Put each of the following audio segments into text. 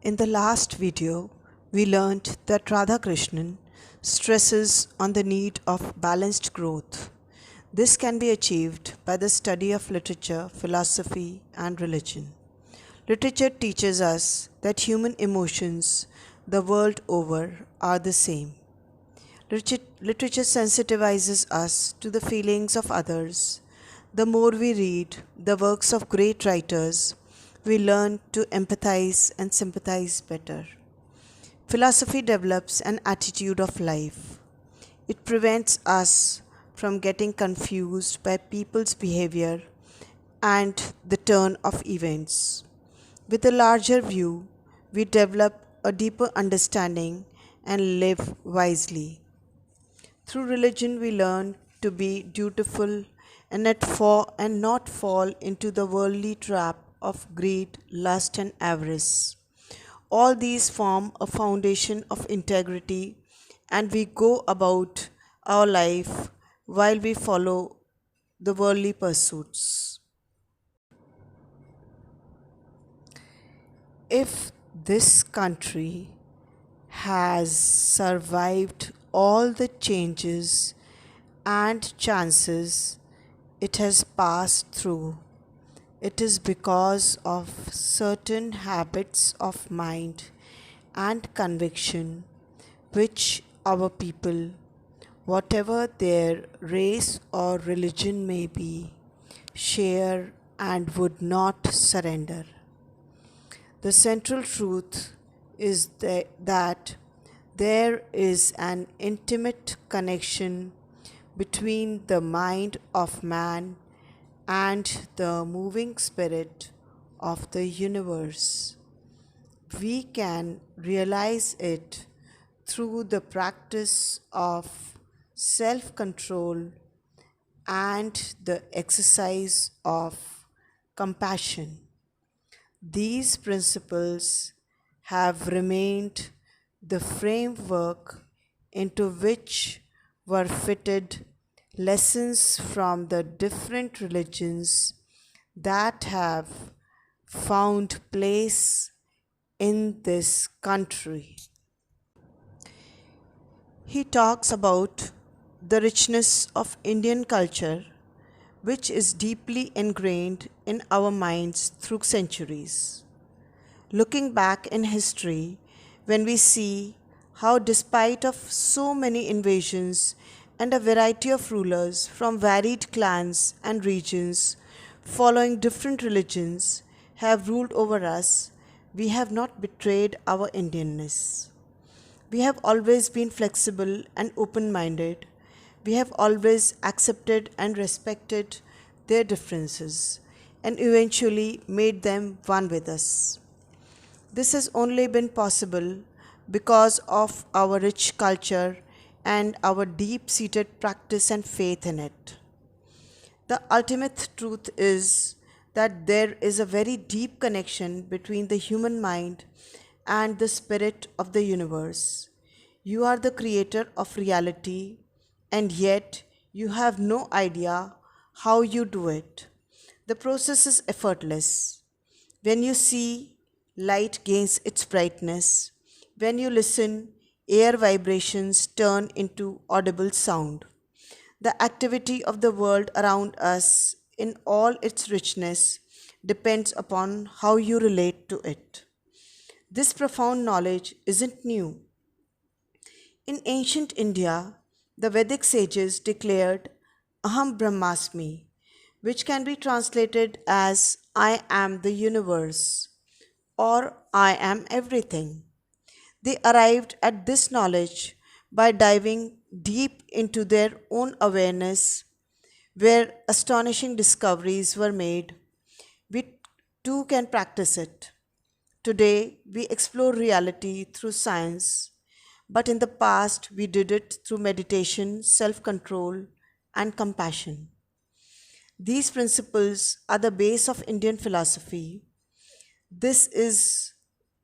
In the last video, we learned that Radhakrishnan stresses on the need of balanced growth. This can be achieved by the study of literature, philosophy, and religion. Literature teaches us that human emotions the world over are the same. Literature sensitizes us to the feelings of others. The more we read the works of great writers, we learn to empathize and sympathize better. Philosophy develops an attitude of life. It prevents us from getting confused by people's behavior and the turn of events. With a larger view, we develop a deeper understanding and live wisely. Through religion, we learn to be dutiful and not fall into the worldly trap of greed, lust, and avarice. All these form a foundation of integrity, and we go about our life while we follow the worldly pursuits. If this country has survived all the changes and chances it has passed through, it is because of certain habits of mind and conviction which our people, whatever their race or religion may be, share and would not surrender. The central truth is that there is an intimate connection between the mind of man and the moving spirit of the universe. We can realize it through the practice of self control and the exercise of compassion. These principles have remained the framework into which were fitted lessons from the different religions that have found place in this country. He talks about the richness of Indian culture, which is deeply ingrained in our minds through centuries. Looking back in history, when we see how despite of so many invasions and a variety of rulers from varied clans and regions following different religions have ruled over us, we have not betrayed our Indianness. We have always been flexible and open minded. We have always accepted and respected their differences and eventually made them one with us. This has only been possible because of our rich culture and our deep seated practice and faith in it. The ultimate truth is that there is a very deep connection between the human mind and the spirit of the universe. You are the creator of reality, and yet you have no idea how you do it. The process is effortless. When you see, light gains its brightness. When you listen, air vibrations turn into audible sound. The activity of the world around us in all its richness depends upon how you relate to it. This profound knowledge isn't new. In ancient India, the Vedic sages declared Aham Brahmasmi, which can be translated as I am the universe or I am everything. They arrived at this knowledge by diving deep into their own awareness, where astonishing discoveries were made. We too can practice it. Today, we explore reality through science, but in the past, we did it through meditation, self control, and compassion. These principles are the base of Indian philosophy. This is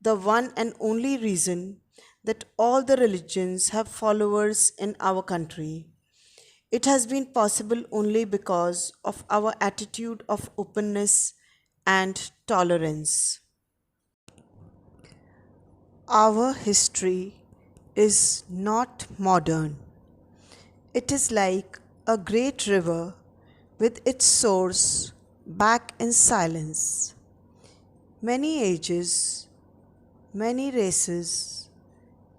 the one and only reason that all the religions have followers in our country. It has been possible only because of our attitude of openness and tolerance. Our history is not modern. It is like a great river with its source back in silence. Many ages, many races,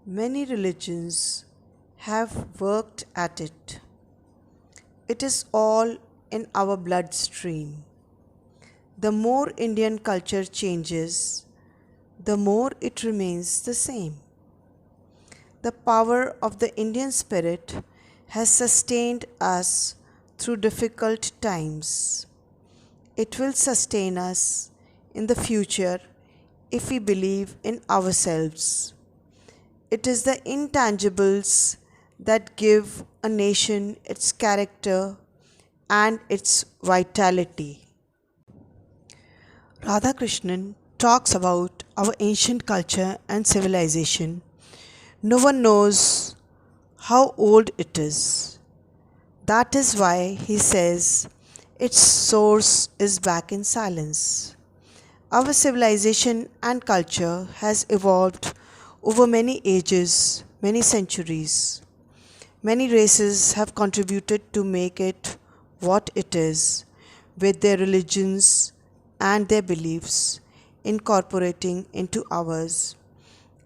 many religions have worked at it. It is all in our bloodstream. The more Indian culture changes, the more it remains the same. The power of the Indian spirit has sustained us through difficult times. It will sustain us in the future if we believe in ourselves. It is the intangibles that give a nation its character and its vitality. Radhakrishnan talks about our ancient culture and civilization. No one knows how old it is. That is why he says its source is back in silence. Our civilization and culture has evolved over many ages, many centuries. Many races have contributed to make it what it is, with their religions and their beliefs incorporating into ours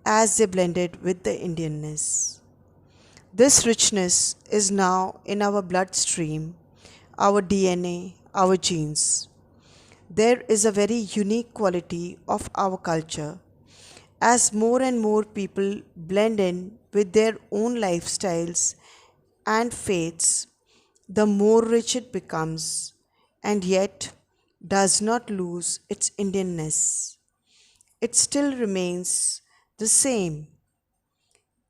as they blended with the Indianness. This richness is now in our bloodstream, our DNA, our genes. There is a very unique quality of our culture. As more and more people blend in with their own lifestyles and faiths, the more rich it becomes, and yet does not lose its Indianness. It still remains the same.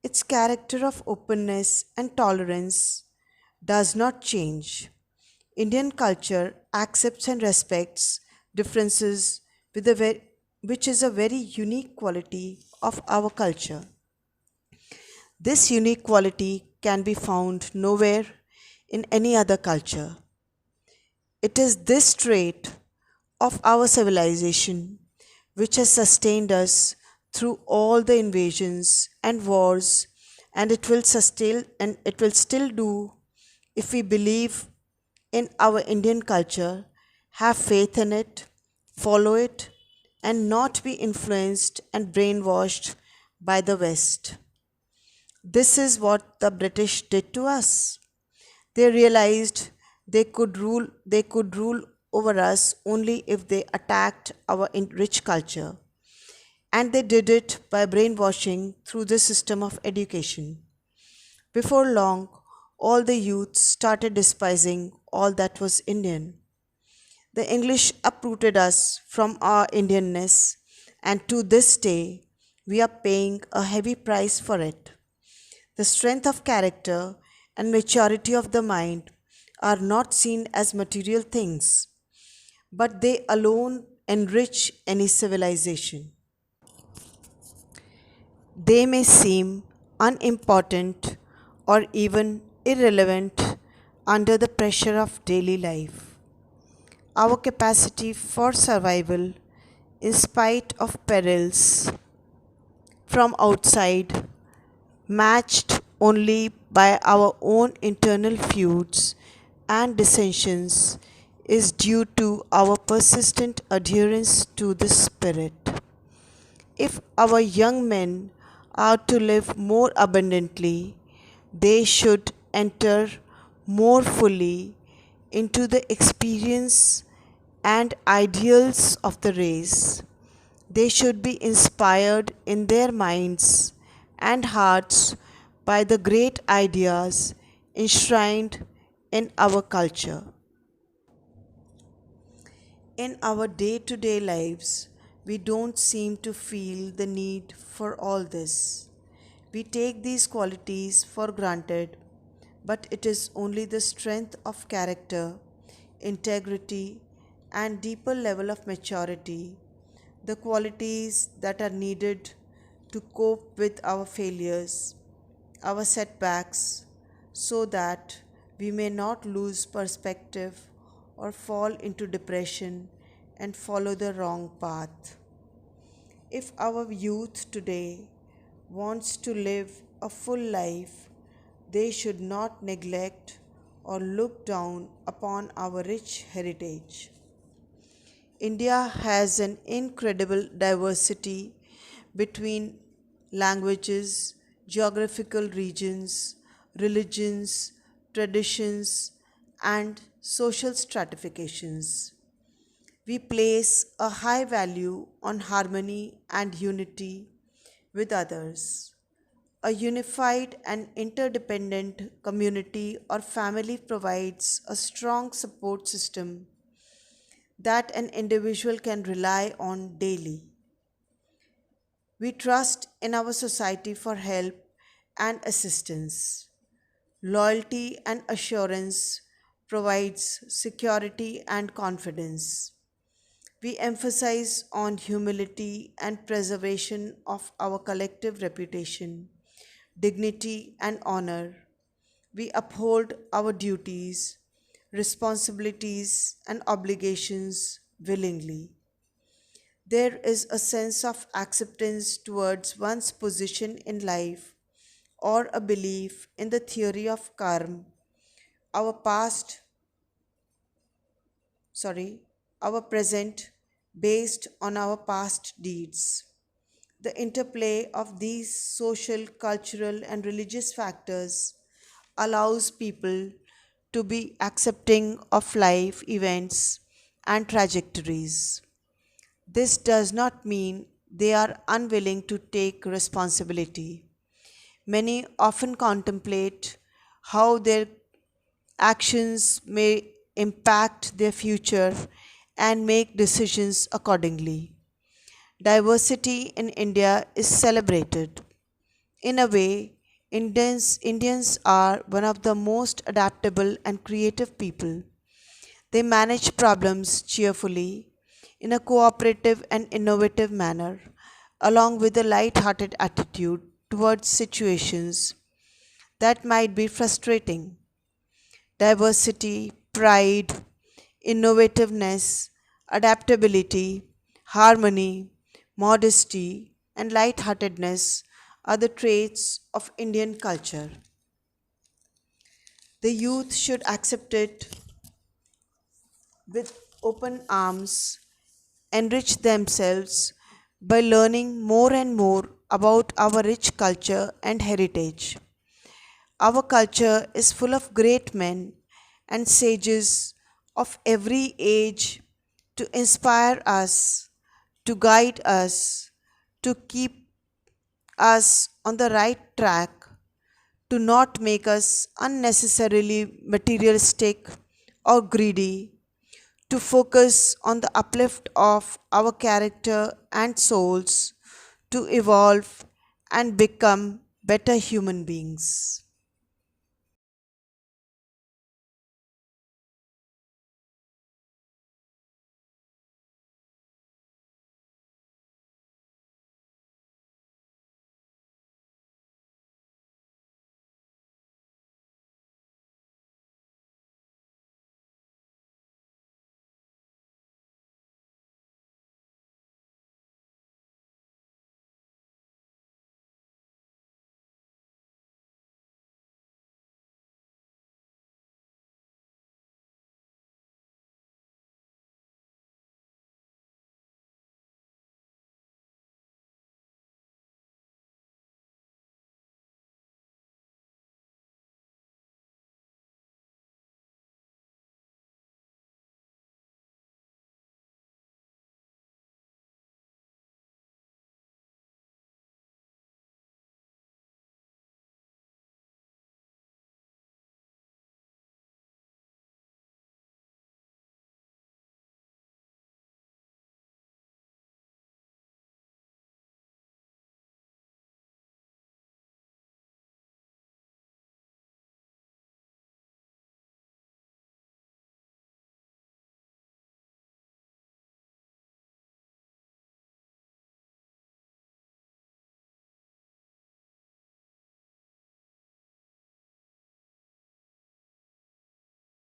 Its character of openness and tolerance does not change. Indian culture accepts and respects differences which is a very unique quality of our culture. This unique quality can be found nowhere in any other culture. It is this trait of our civilization which has sustained us through all the invasions and wars, and it will still do if we believe in our Indian culture, have faith in it, follow it, and not be influenced and brainwashed by the West. This is what the British did to us. They realized they could rule over us only if they attacked our rich culture, and they did it by brainwashing through the system of education. Before long, all the youth started despising all that was Indian. The English uprooted us from our Indianness, and to this day we are paying a heavy price for it. The strength of character and maturity of the mind are not seen as material things, but they alone enrich any civilization. They may seem unimportant or even irrelevant under the pressure of daily life. Our capacity for survival, in spite of perils from outside, matched only by our own internal feuds and dissensions, is due to our persistent adherence to this spirit. If our young men are to live more abundantly, they should enter more fully into the experience and ideals of the race. They should be inspired in their minds and hearts by the great ideas enshrined in our culture. In our day to day lives, we don't seem to feel the need for all this. We take these qualities for granted, but it is only the strength of character, integrity, and deeper level of maturity, the qualities that are needed to cope with our failures, our setbacks, so that we may not lose perspective or fall into depression and follow the wrong path. If our youth today wants to live a full life, they should not neglect or look down upon our rich heritage. India has an incredible diversity between languages, geographical regions, religions, traditions, and social stratifications. We place a high value on harmony and unity with others. A unified and interdependent community or family provides a strong support system that an individual can rely on daily. We trust in our society for help and assistance. Loyalty and assurance provides security and confidence. We emphasize on humility and preservation of our collective reputation, dignity and honor. We uphold our duties, responsibilities and obligations willingly. There is a sense of acceptance towards one's position in life or a belief in the theory of karma, our past, sorry, our present based on our past deeds. The interplay of these social, cultural, and religious factors allows people to be accepting of life events and trajectories. This does not mean they are unwilling to take responsibility. Many often contemplate how their actions may impact their future and make decisions accordingly. Diversity in India is celebrated. In a way, Indians are one of the most adaptable and creative people. They manage problems cheerfully, in a cooperative and innovative manner, along with a light-hearted attitude towards situations that might be frustrating. Diversity, pride, innovativeness, adaptability, harmony, modesty, and lightheartedness are the traits of Indian culture. The youth should accept it with open arms, enrich themselves by learning more and more about our rich culture and heritage. Our culture is full of great men and sages of every age to inspire us, to guide us, to keep us on the right track, to not make us unnecessarily materialistic or greedy, to focus on the uplift of our character and souls, to evolve and become better human beings.